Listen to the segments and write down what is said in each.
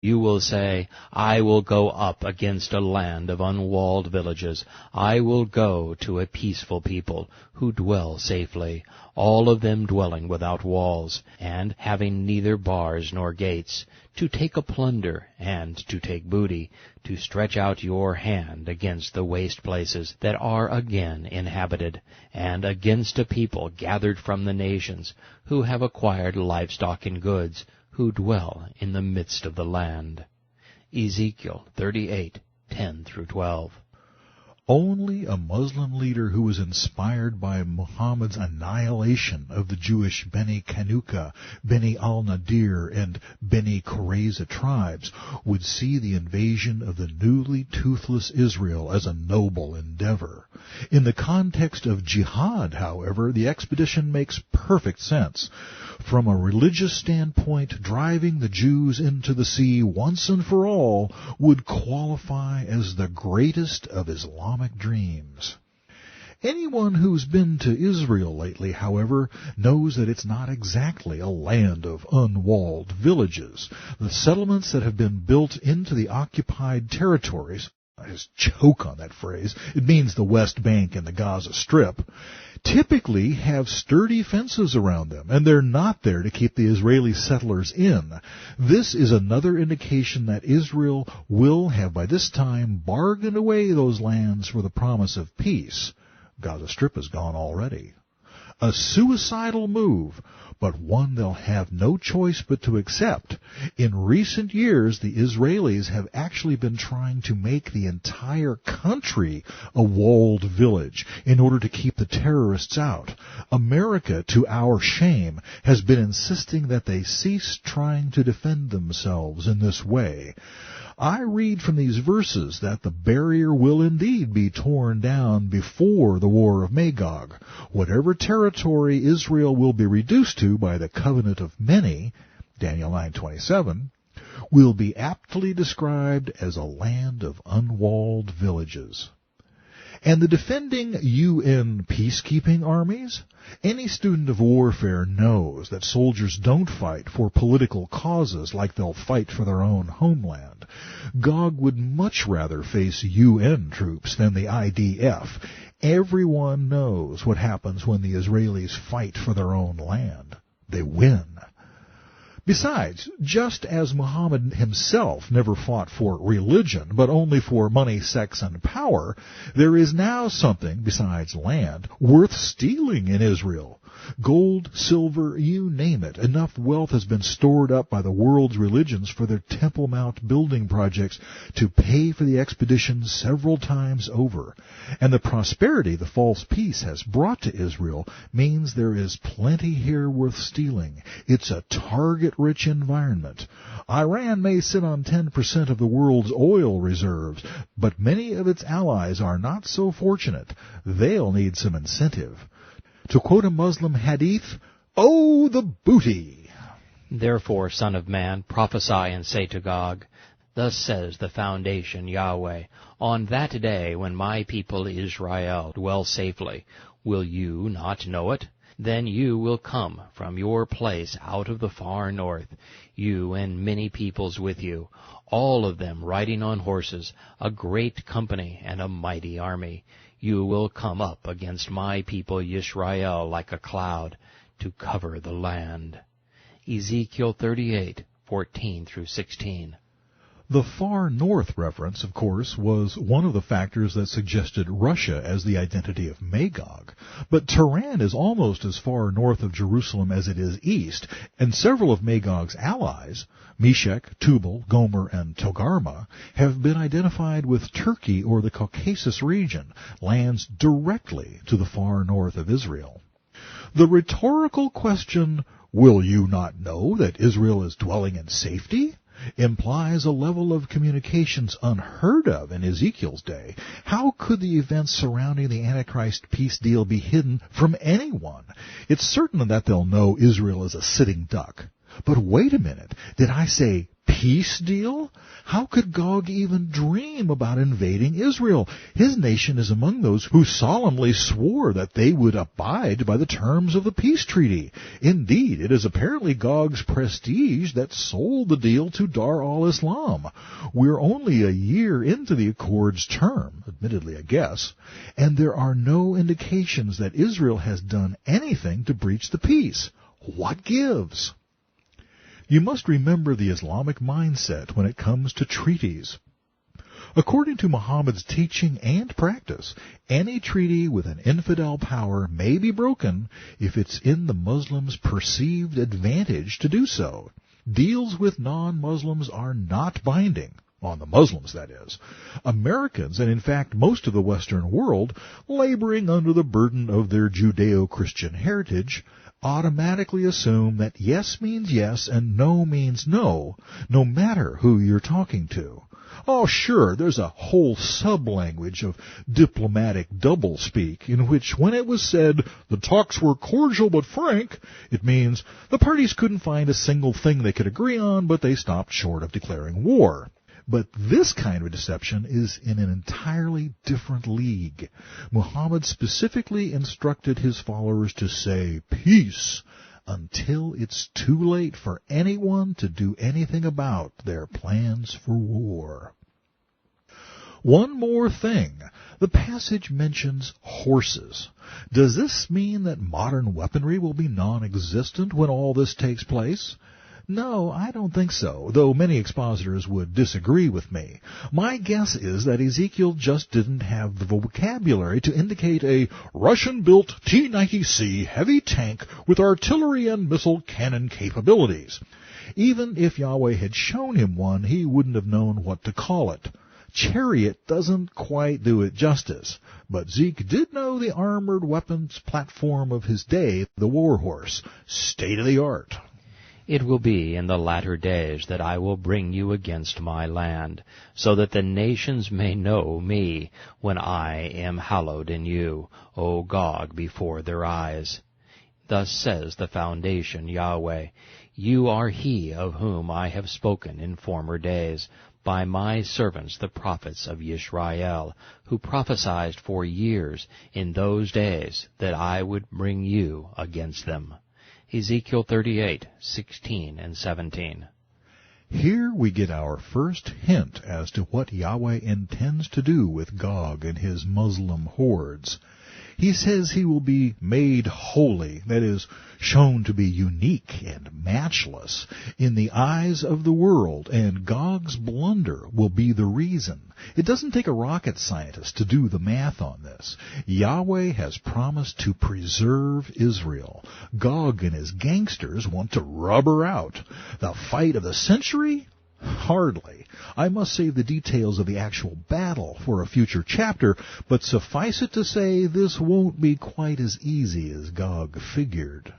You will say, I will go up against a land of unwalled villages. I will go to a peaceful people who dwell safely, all of them dwelling without walls, and having neither bars nor gates, to take a plunder and to take booty, to stretch out your hand against the waste places that are again inhabited, and against a people gathered from the nations, who have acquired livestock and goods, who dwell in the midst of the land. Ezekiel 38:10-12. Only a Muslim leader who was inspired by Muhammad's annihilation of the Jewish Beni Kanuka, Beni al-Nadir, and Beni Qurayza tribes would see the invasion of the newly toothless Israel as a noble endeavor. In the context of jihad, however, the expedition makes perfect sense. From a religious standpoint, driving the Jews into the sea once and for all would qualify as the greatest of Islamic dreams. Anyone who's been to Israel lately, however, knows that it's not exactly a land of unwalled villages. The settlements that have been built into the occupied territories, I just choke on that phrase, it means the West Bank and the Gaza Strip, typically have sturdy fences around them, and they're not there to keep the Israeli settlers in. This is another indication that Israel will have by this time bargained away those lands for the promise of peace. Gaza Strip is gone already. A suicidal move, but one they'll have no choice but to accept. In recent years, the Israelis have actually been trying to make the entire country a walled village in order to keep the terrorists out. America, to our shame, has been insisting that they cease trying to defend themselves in this way. I read from these verses that the barrier will indeed be torn down before the War of Magog. Whatever territory Israel will be reduced to by the covenant of many, Daniel 9:27, will be aptly described as a land of unwalled villages. And the defending UN peacekeeping armies? Any student of warfare knows that soldiers don't fight for political causes like they'll fight for their own homeland. Gog would much rather face UN troops than the IDF. Everyone knows what happens when the Israelis fight for their own land. They win. Besides, just as Muhammad himself never fought for religion, but only for money, sex, and power, there is now something, besides land, worth stealing in Israel. Gold, silver, you name it. Enough wealth has been stored up by the world's religions for their Temple Mount building projects to pay for the expedition several times over. And the prosperity the false peace has brought to Israel means there is plenty here worth stealing. It's a target-rich environment. Iran may sit on 10% of the world's oil reserves, but many of its allies are not so fortunate. They'll need some incentive. To quote a Muslim hadith, "Oh, the booty!" Therefore, Son of Man, prophesy and say to Gog, Thus says the foundation Yahweh, On that day when my people Israel dwell safely, will you not know it? Then you will come from your place out of the far north, you and many peoples with you, all of them riding on horses, a great company and a mighty army. You will come up against my people Yisrael like a cloud, to cover the land. Ezekiel 38:14-16. The far north reference, of course, was one of the factors that suggested Russia as the identity of Magog. But Tehran is almost as far north of Jerusalem as it is east, and several of Magog's allies, Meshech, Tubal, Gomer, and Togarmah, have been identified with Turkey or the Caucasus region, lands directly to the far north of Israel. The rhetorical question, "Will you not know that Israel is dwelling in safety?" implies a level of communications unheard of in Ezekiel's day. How could the events surrounding the Antichrist peace deal be hidden from anyone? It's certain that they'll know Israel is a sitting duck. But wait a minute, did I say peace deal? How could Gog even dream about invading Israel? His nation is among those who solemnly swore that they would abide by the terms of the peace treaty. Indeed, it is apparently Gog's prestige that sold the deal to Dar al-Islam. We're only a year into the accord's term, admittedly a guess, and there are no indications that Israel has done anything to breach the peace. What gives? You must remember the Islamic mindset when it comes to treaties. According to Muhammad's teaching and practice, any treaty with an infidel power may be broken if it's in the Muslims' perceived advantage to do so. Deals with non-Muslims are not binding. On the Muslims, that is. Americans, and in fact most of the Western world, laboring under the burden of their Judeo-Christian heritage, automatically assume that yes means yes and no means no, no matter who you're talking to. Oh, sure, there's a whole sub-language of diplomatic doublespeak in which, when it was said the talks were cordial but frank, it means the parties couldn't find a single thing they could agree on, but they stopped short of declaring war. But this kind of deception is in an entirely different league. Muhammad specifically instructed his followers to say peace until it's too late for anyone to do anything about their plans for war. One more thing. The passage mentions horses. Does this mean that modern weaponry will be non-existent when all this takes place? No, I don't think so, though many expositors would disagree with me. My guess is that Ezekiel just didn't have the vocabulary to indicate a Russian-built T-90C heavy tank with artillery and missile cannon capabilities. Even if Yahweh had shown him one, he wouldn't have known what to call it. Chariot doesn't quite do it justice, but Zeke did know the armored weapons platform of his day, the warhorse, state-of-the-art. It will be in the latter days that I will bring you against my land, so that the nations may know me, when I am hallowed in you, O Gog, before their eyes. Thus says the foundation Yahweh, you are he of whom I have spoken in former days, by my servants the prophets of Yisrael, who prophesied for years in those days that I would bring you against them. Ezekiel 38:16 and 17. Here we get our first hint as to what Yahweh intends to do with Gog and his Muslim hordes. He says he will be made holy, that is, shown to be unique and matchless in the eyes of the world, and Gog's blunder will be the reason. It doesn't take a rocket scientist to do the math on this. Yahweh has promised to preserve Israel. Gog and his gangsters want to rub her out. The fight of the century? Hardly. I must save the details of the actual battle for a future chapter, but suffice it to say this won't be quite as easy as Gog figured.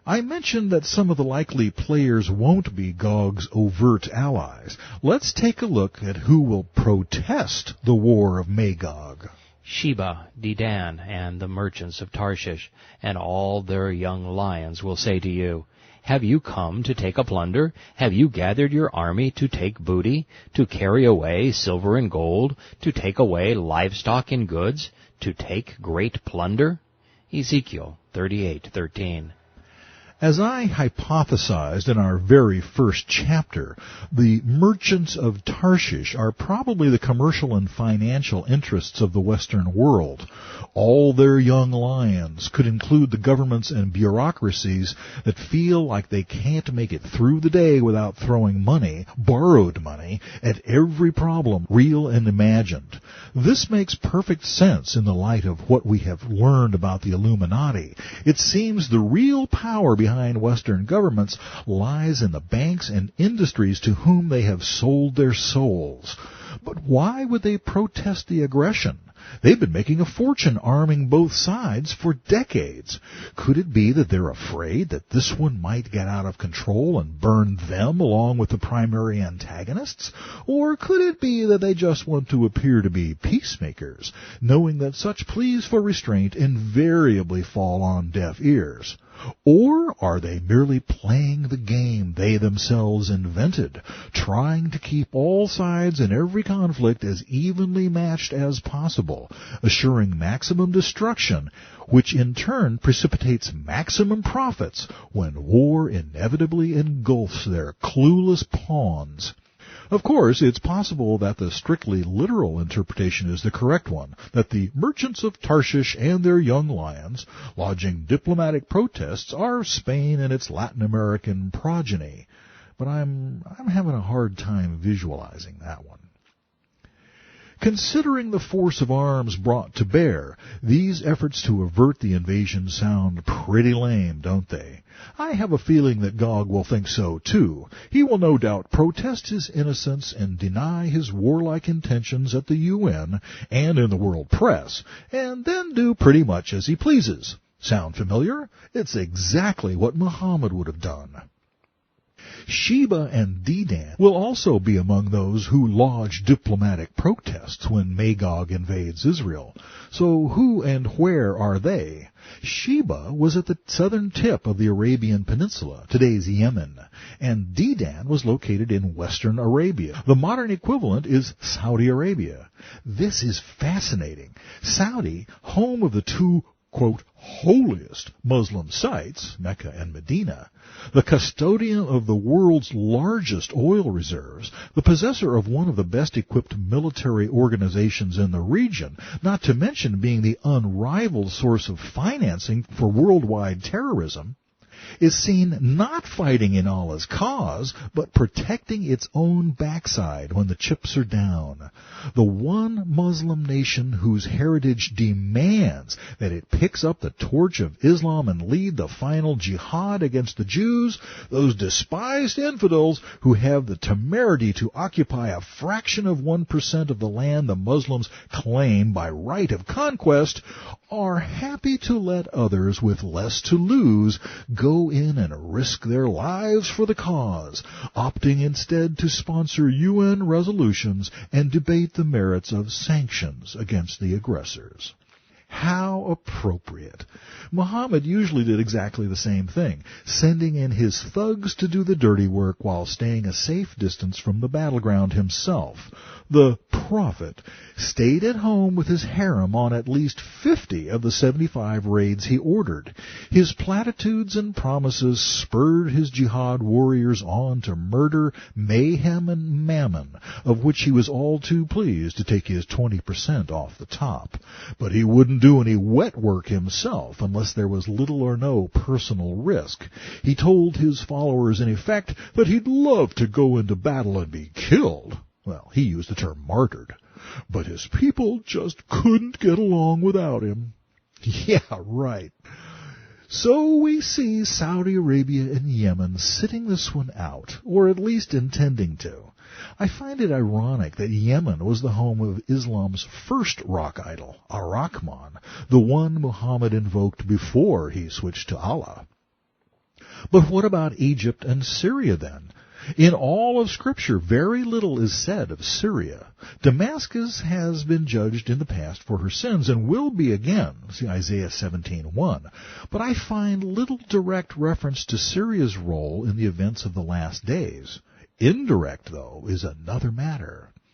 I mentioned that some of the likely players won't be Gog's overt allies. Let's take a look at who will protest the war of Magog. Sheba, Dedan, and the merchants of Tarshish, and all their young lions will say to you, have you come to take a plunder? Have you gathered your army to take booty, to carry away silver and gold, to take away livestock and goods, to take great plunder? Ezekiel 38:13. As I hypothesized in our very first chapter, the merchants of Tarshish are probably the commercial and financial interests of the Western world. All their young lions could include the governments and bureaucracies that feel like they can't make it through the day without throwing money, borrowed money, at every problem, real and imagined. This makes perfect sense in the light of what we have learned about the Illuminati. It seems the real power behind Western governments lies in the banks and industries to whom they have sold their souls. But why would they protest the aggression? They've been making a fortune arming both sides for decades. Could it be that they're afraid that this one might get out of control and burn them along with the primary antagonists? Or could it be that they just want to appear to be peacemakers, knowing that such pleas for restraint invariably fall on deaf ears? Or are they merely playing the game they themselves invented, trying to keep all sides in every conflict as evenly matched as possible, assuring maximum destruction, which in turn precipitates maximum profits when war inevitably engulfs their clueless pawns? Of course, it's possible that the strictly literal interpretation is the correct one, that the merchants of Tarshish and their young lions, lodging diplomatic protests, are Spain and its Latin American progeny. But I'm having a hard time visualizing that one. Considering the force of arms brought to bear, these efforts to avert the invasion sound pretty lame, don't they? I have a feeling that Gog will think so, too. He will no doubt protest his innocence and deny his warlike intentions at the UN and in the world press, and then do pretty much as he pleases. Sound familiar? It's exactly what Muhammad would have done. Sheba and Dedan will also be among those who lodge diplomatic protests when Magog invades Israel. So who and where are they? Sheba was at the southern tip of the Arabian Peninsula, today's Yemen, and Dedan was located in western Arabia. The modern equivalent is Saudi Arabia. This is fascinating. Saudi, home of the two, quote, holiest Muslim sites, Mecca and Medina, the custodian of the world's largest oil reserves, the possessor of one of the best-equipped military organizations in the region, not to mention being the unrivaled source of financing for worldwide terrorism, is seen not fighting in Allah's cause, but protecting its own backside when the chips are down. The one Muslim nation whose heritage demands that it picks up the torch of Islam and lead the final jihad against the Jews, those despised infidels who have the temerity to occupy a fraction of 1% of the land the Muslims claim by right of conquest, are happy to let others with less to lose go in and risk their lives for the cause, opting instead to sponsor UN resolutions and debate the merits of sanctions against the aggressors. How appropriate. Muhammad usually did exactly the same thing, sending in his thugs to do the dirty work while staying a safe distance from the battleground himself. The Prophet stayed at home with his harem on at least 50 of the 75 raids he ordered. His platitudes and promises spurred his jihad warriors on to murder, mayhem, and mammon, of which he was all too pleased to take his 20% off the top. But he wouldn't do any wet work himself unless there was little or no personal risk. He told his followers, in effect, that he'd love to go into battle and be killed. Well, he used the term martyred. But his people just couldn't get along without him. Yeah, right. So we see Saudi Arabia and Yemen sitting this one out, or at least intending to. I find it ironic that Yemen was the home of Islam's first rock idol, Ar-Rahman, the one Muhammad invoked before he switched to Allah. But what about Egypt and Syria then? In all of Scripture, very little is said of Syria. Damascus has been judged in the past for her sins and will be again, see Isaiah 17:1. But I find little direct reference to Syria's role in the events of the last days. Indirect, though, is another matter.